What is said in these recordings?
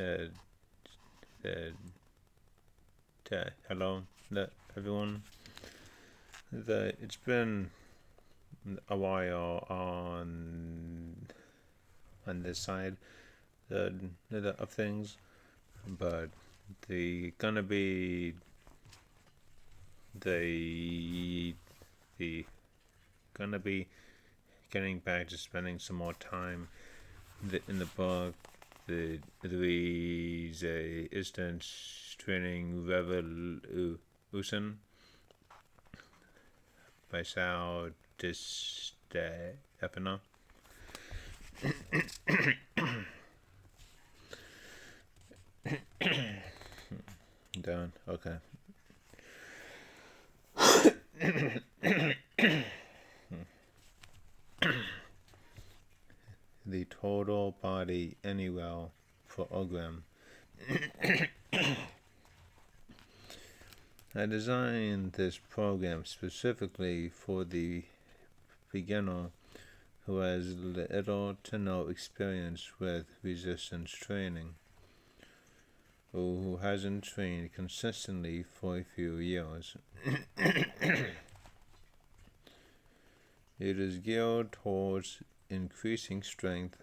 Uh, uh, Hello, everyone. It's been a while on this side of things, but the gonna be the the gonna be getting back to spending some more time in the book. The Louise instant training revolution by Sal Stefano. Done. Okay. The total body anywhere program. I designed this program specifically for the beginner who has little to no experience with resistance training, or who hasn't trained consistently for a few years. It is geared towards increasing strength,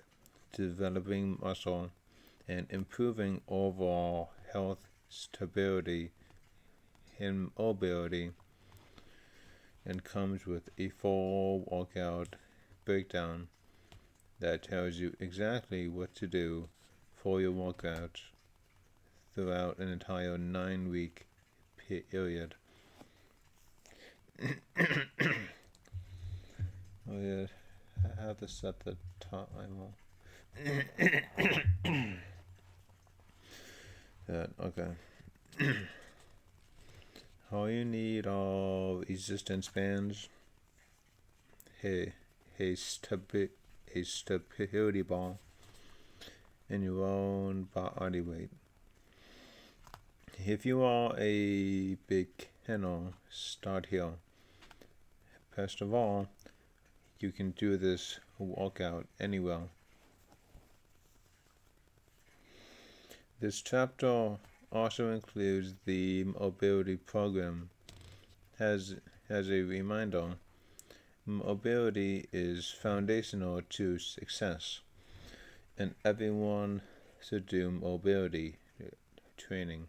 developing muscle, and improving overall health, stability, and mobility, and comes with a full workout breakdown that tells you exactly what to do for your workouts throughout an entire 9-week period. Oh yeah, I have to set the timer. Okay. All you need are resistance bands, a stability ball, and your own body weight. If you are a beginner, start here. First of all, you can do this workout anywhere. This chapter also includes the mobility program. As a reminder, mobility is foundational to success, and everyone should do mobility training.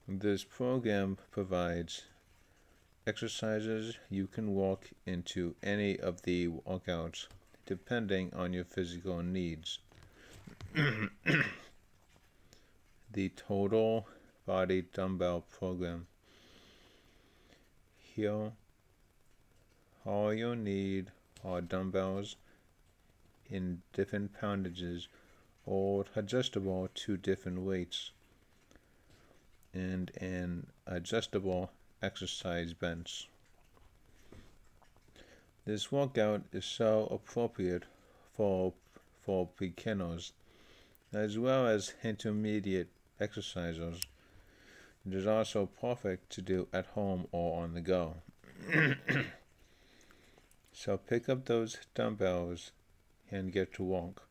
This program provides exercises you can walk into any of the workouts depending on your physical needs. The total body dumbbell program. Here, all you need are dumbbells in different poundages or adjustable to different weights, and an adjustable exercise bench. This workout is so appropriate for beginners as well as intermediate exercisers. It is also perfect to do at home or on the go. So pick up those dumbbells and get to work.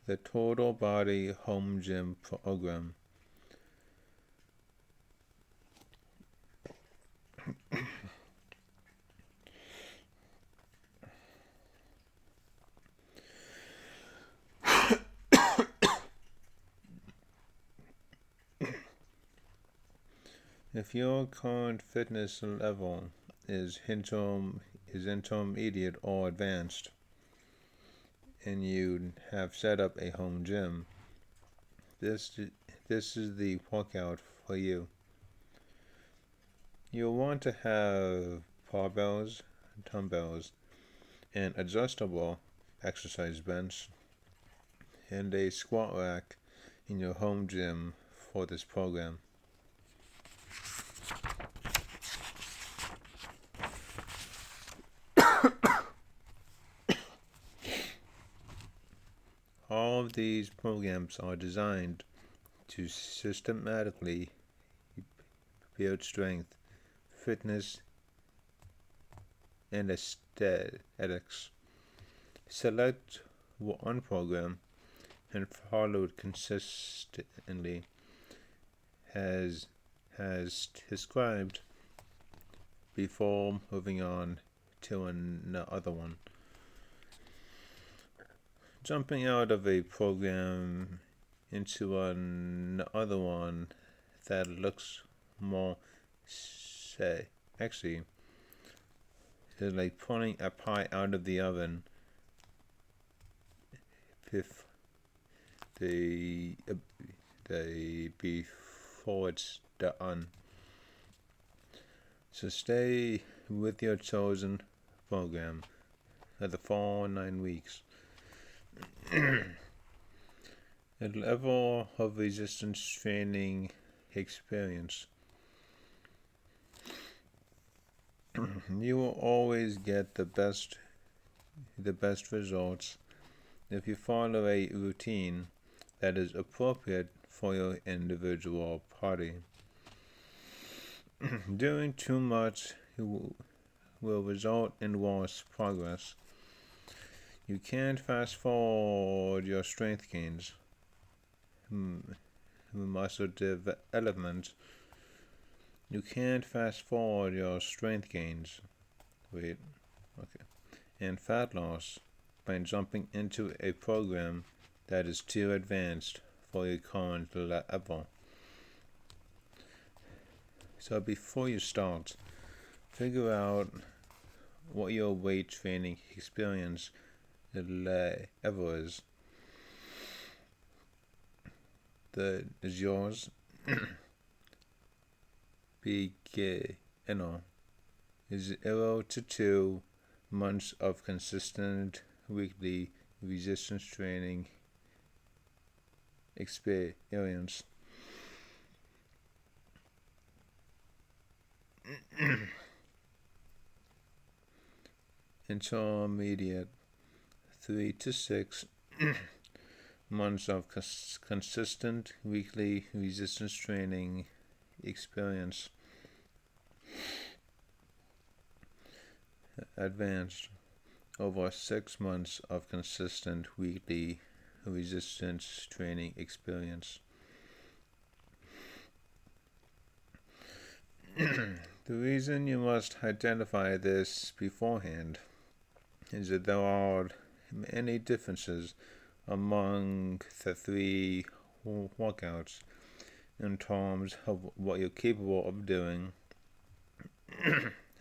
The Total Body Home Gym Program. If your current fitness level is intermediate or advanced, and you have set up a home gym, this is the workout for you. You'll want to have barbells, dumbbells, an adjustable exercise bench, and a squat rack in your home gym for this program. All of these programs are designed to systematically build strength, fitness, and aesthetics. Select one program and followed consistently as described before moving on to another one. Jumping out of a program into another one that looks more actually is like pulling a pie out of the oven if before it's done. So stay with your chosen program for the 9 weeks. A level of resistance training experience. You will always get the best results if you follow a routine that is appropriate for your individual party. Doing too much will result in worse progress. You can't fast forward your strength gains, muscle development. You can't fast forward your strength gains. And fat loss by jumping into a program that is too advanced for your current level. So before you start, figure out what your weight training experience level is. Is yours beginner? Is 0 to 2 months of consistent weekly resistance training experience. Intermediate 3 to 6 months of consistent weekly resistance training experience. Advanced over 6 months of consistent weekly resistance training experience. The reason you must identify this beforehand is that there are many differences among the 3 workouts in terms of what you're capable of doing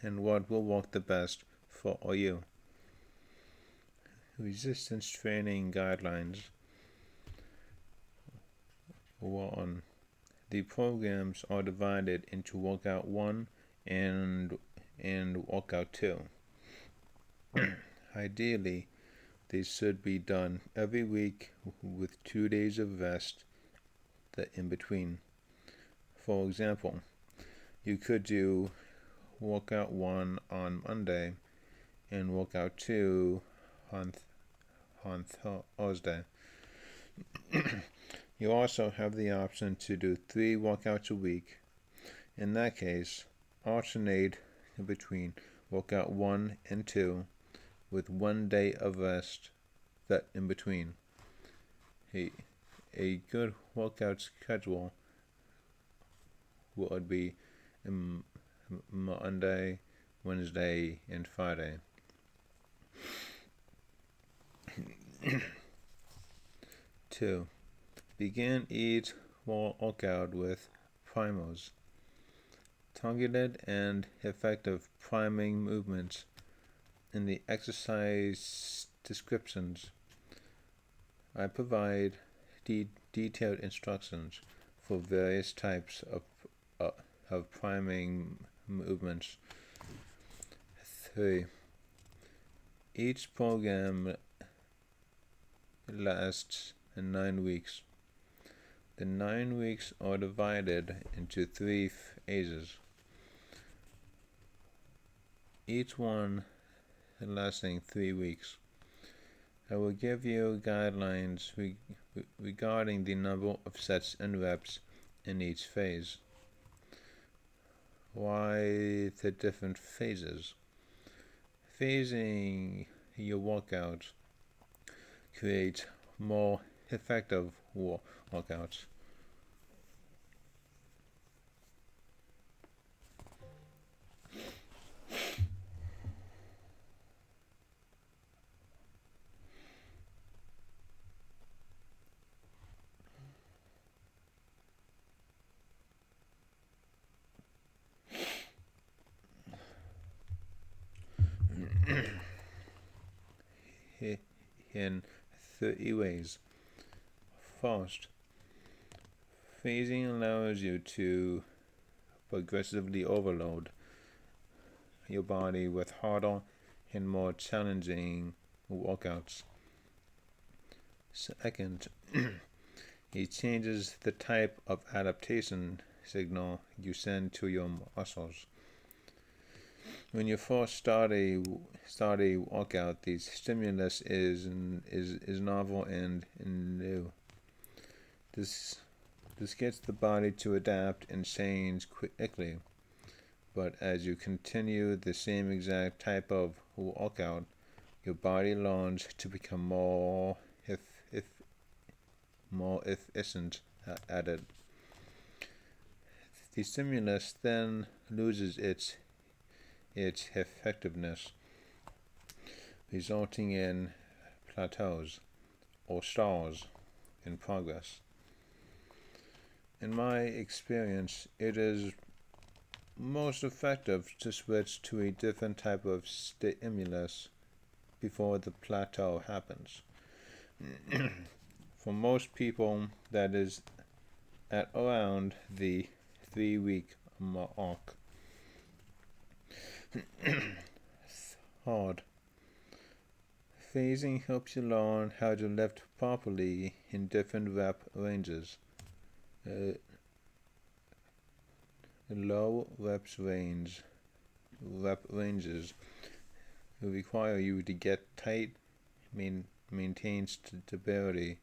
and what will work the best for you. Resistance training guidelines. 1. The programs are divided into workout 1 and workout 2. Ideally, they should be done every week with 2 days of rest in between. For example, you could do workout 1 on Monday and workout 2 on Thursday. You also have the option to do 3 workouts a week. In that case, alternate between workout 1 and 2 with 1 day of rest in between. A good workout schedule would be Monday, Wednesday, and Friday. 2. Begin each workout with primers. Targeted and effective priming movements in the exercise descriptions. I provide detailed instructions for various types of priming movements. 3. Each program lasts 9 weeks. The 9 weeks are divided into 3 phases, each one lasting 3 weeks. I will give you guidelines regarding the number of sets and reps in each phase. Why the different phases? Phasing your workouts create more effective workouts. In 30 ways. First, phasing allows you to progressively overload your body with harder and more challenging workouts. Second, it changes the type of adaptation signal you send to your muscles. When you first start a workout, the stimulus is novel and new. This gets the body to adapt and change quickly. But as you continue the same exact type of workout, your body learns to become more efficient at it. The stimulus then loses its effectiveness, resulting in plateaus or stalls in progress. In my experience, it is most effective to switch to a different type of stimulus before the plateau happens. For most people, that is at around the 3-week mark. Hard. Phasing helps you learn how to lift properly in different rep ranges. Low rep ranges require you to get tight, maintain stability,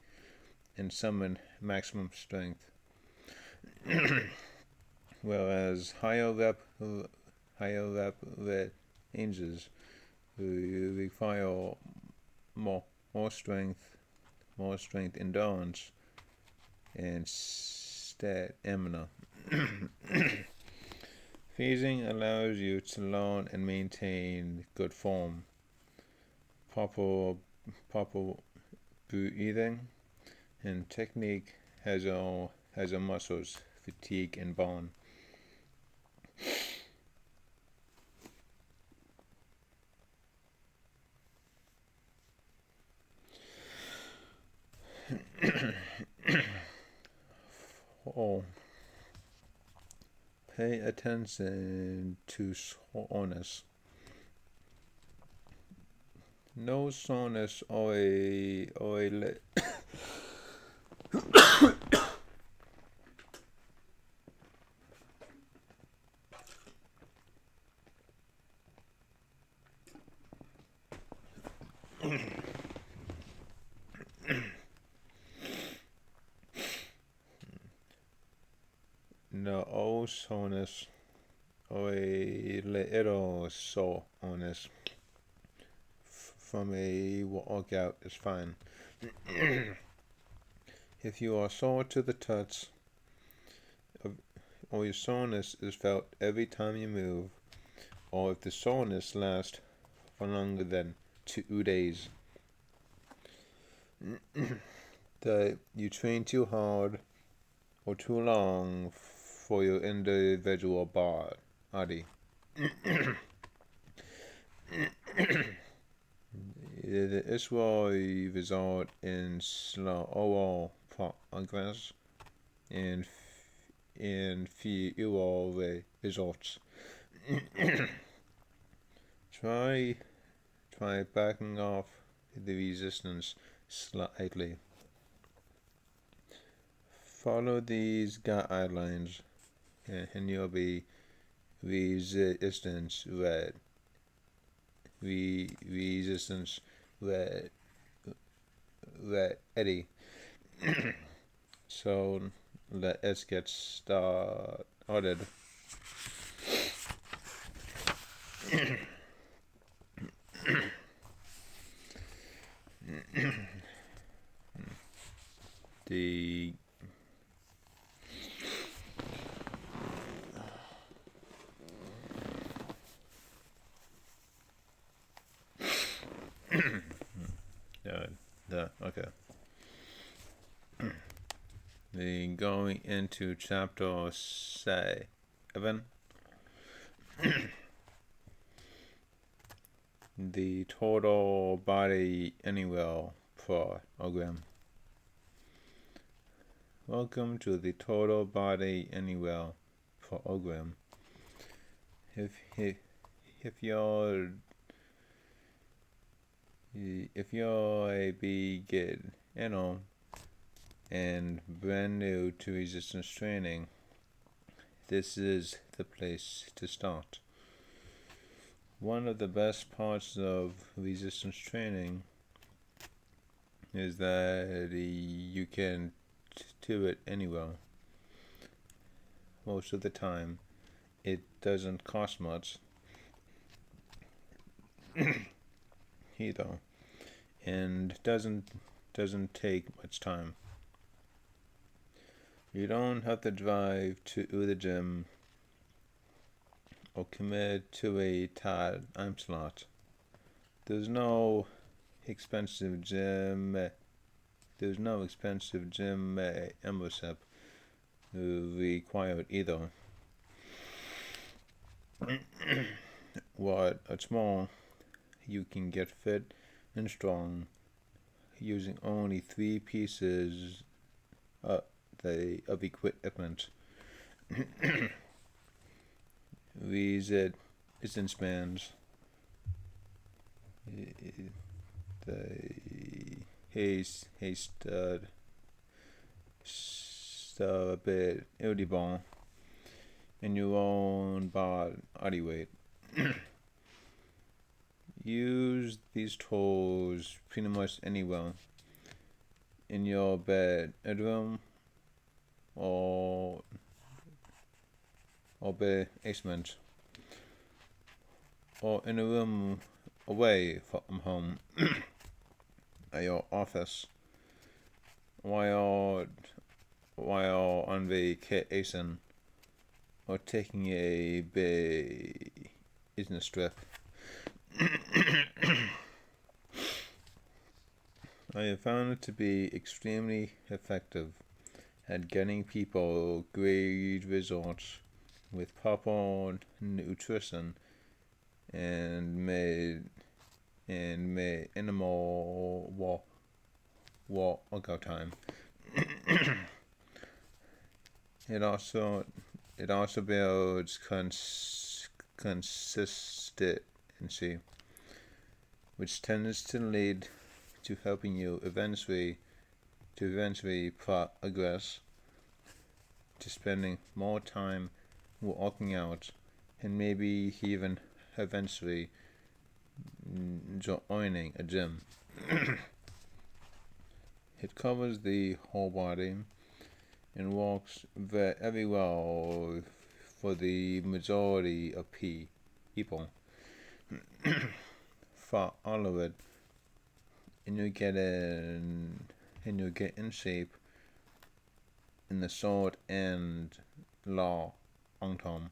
and summon maximum strength. Whereas higher rep ranges require more strength, endurance, and stamina. Phasing allows you to learn and maintain good form, proper breathing, and technique as your muscles fatigue and bone. Pay attention to soreness. No soreness or a no soreness or a little soreness from a workout is fine. If you are sore to the touch, or your soreness is felt every time you move, or if the soreness lasts for longer than 2 days, that you train too hard or too long for your individual body. This will result in slower progress and fewer results. Try backing off the resistance slightly. Follow these guidelines and you'll be resistance ready. So let's get started. the okay. The going into chapter 7, the total body anywhere program. Welcome to the total body anywhere program. If you're a beginner and brand new to resistance training, this is the place to start. One of the best parts of resistance training is that you can do it anywhere. Most of the time, it doesn't cost much either, and doesn't take much time. You don't have to drive to the gym or commit to a time slot. There's no expensive gym membership required either. What's more, you can get fit and strong using only 3 pieces of equipment. Resistance bands, the stability ball, and your own body weight. Use these tools pretty much anywhere, in your bedroom or basement, or in a room away from home, at your office, while on vacation, or taking a business trip. I have found it to be extremely effective at getting people great results with proper nutrition and minimal workout time. It also builds consistency, which tends to lead to helping you eventually progress to spending more time working out, and maybe even eventually joining a gym. It covers the whole body and works very well for the majority of people. Follow it, and you get in shape in the short and long term.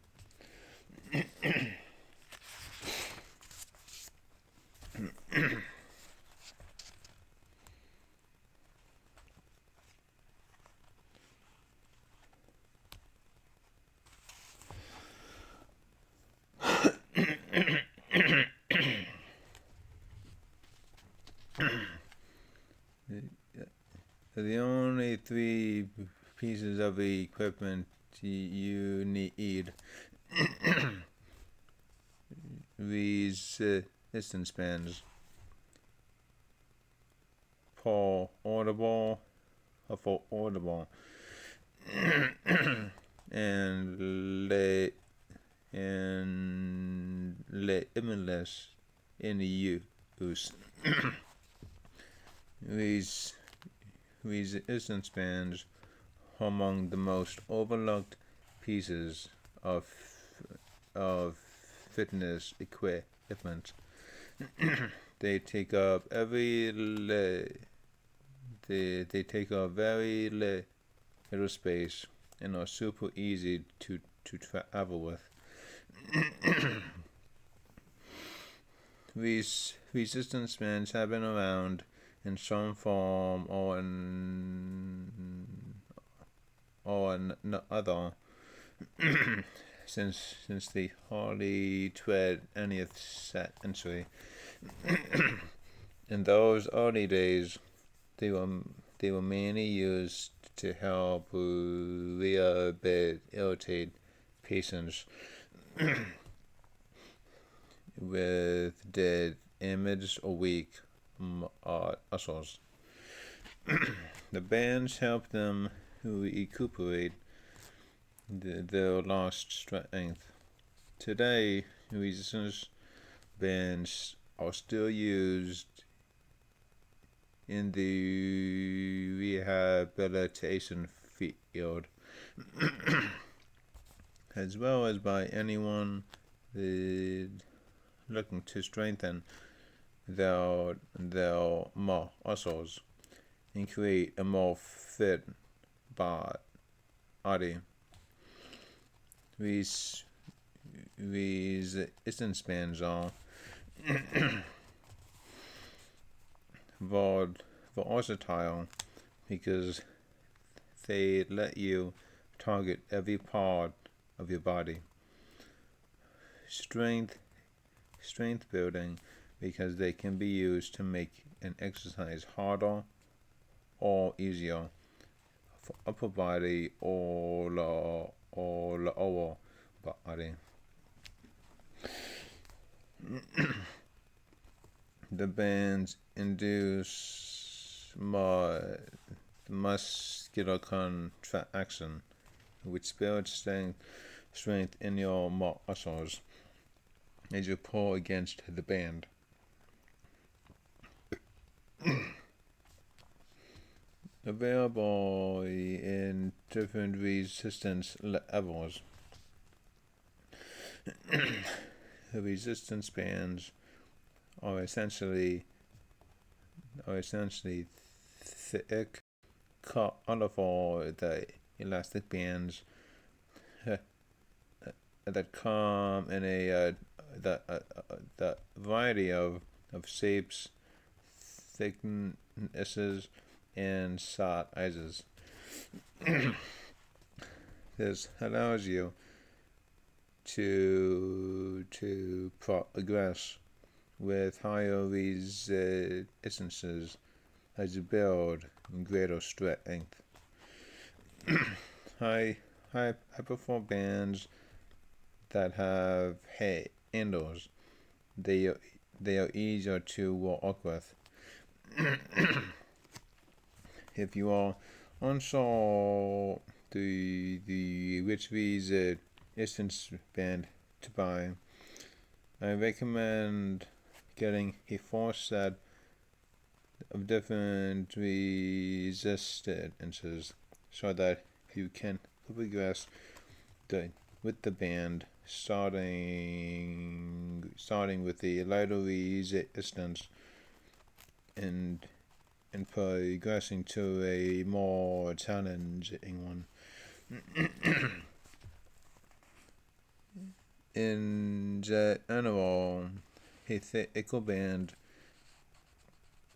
The only 3 pieces of equipment you need: resistance bands, affordable, and limitless in use. These resistance bands are among the most overlooked pieces of fitness equipment. They take up they take up very little space and are super easy to travel with. These resistance bands have been around in some form or other since the early 20th century. In those early days, they were mainly used to help rehabilitate patients with dead, damaged, or weak muscles. The bands help them recuperate their lost strength. Today, resistance bands are still used in the rehabilitation field, as well as by anyone looking to strengthen their muscles and create a more fit body. These resistance bands are versatile because they let you target every part of your body. Strength building because they can be used to make an exercise harder or easier for upper body or lower body. The bands induce muscular contraction, which builds strength in your muscles as you pull against the band. Available in different resistance levels. The resistance bands are essentially thick, colorful, the elastic bands that come in the variety of shapes, thicknesses, and sizes. This allows you to progress with higher resistances as you build greater strength. high performance bands that have handles, they are easier to work with. If you are unsure which resistance band to buy, I recommend getting a full set of different resistances so that you can progress with the band, starting with the lighter resistance and progressing to a more challenging one. In general, a thicker band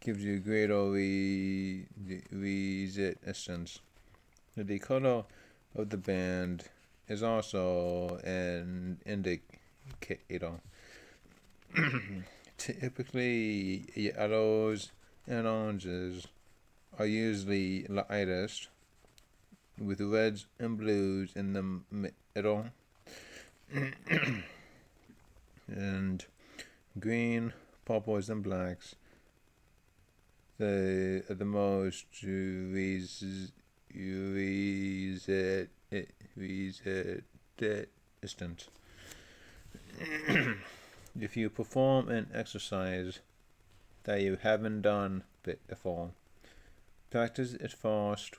gives you greater resistance. The color of the band is also an indicator. Typically, yellows and oranges are usually lightest, with reds and blues in the middle, and green, purples, and blacks the most resistant. If you perform an exercise that you haven't done before, practice it first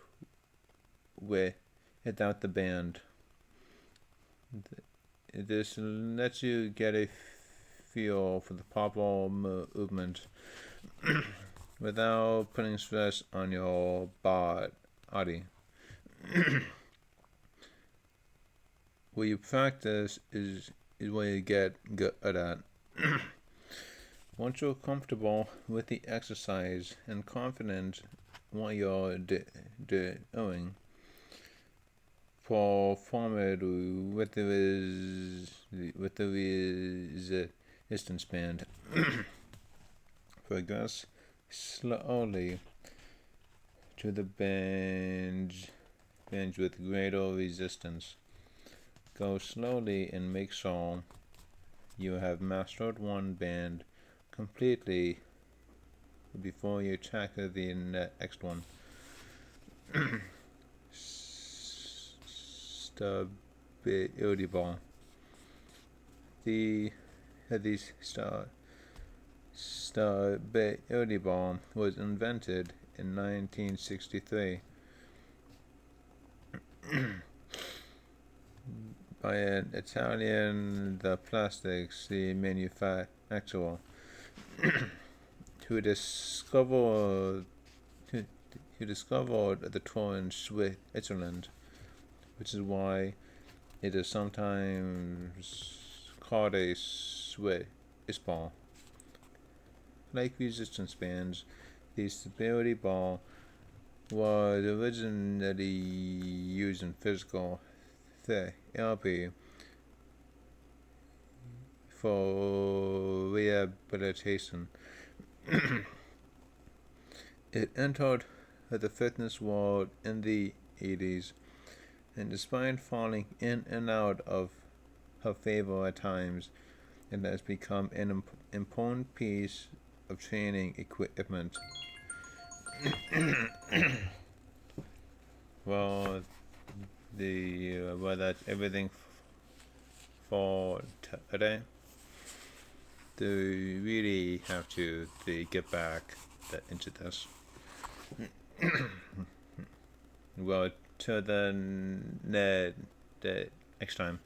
without the band. This lets you get a feel for the proper movement without putting stress on your body. Where you practice is where you get good at. Once you're comfortable with the exercise and confident what you're doing, perform it with the resistance band. Progress slowly to the bench with greater resistance. Go slowly and make sure you have mastered one band completely before you tackle the next one. Stability ball. The stability ball was invented in 1963 by an Italian plastics manufacturer who discovered the toy in Switzerland, which is why it is sometimes called a Swiss ball. Like resistance bands, the stability ball was originally used in physical therapy for rehabilitation. It entered the fitness world in the 80s, and despite falling in and out of her favor at times, it has become an important piece of training equipment. Well, that's everything for today. Do we really have to get back into this? Well, till the next time.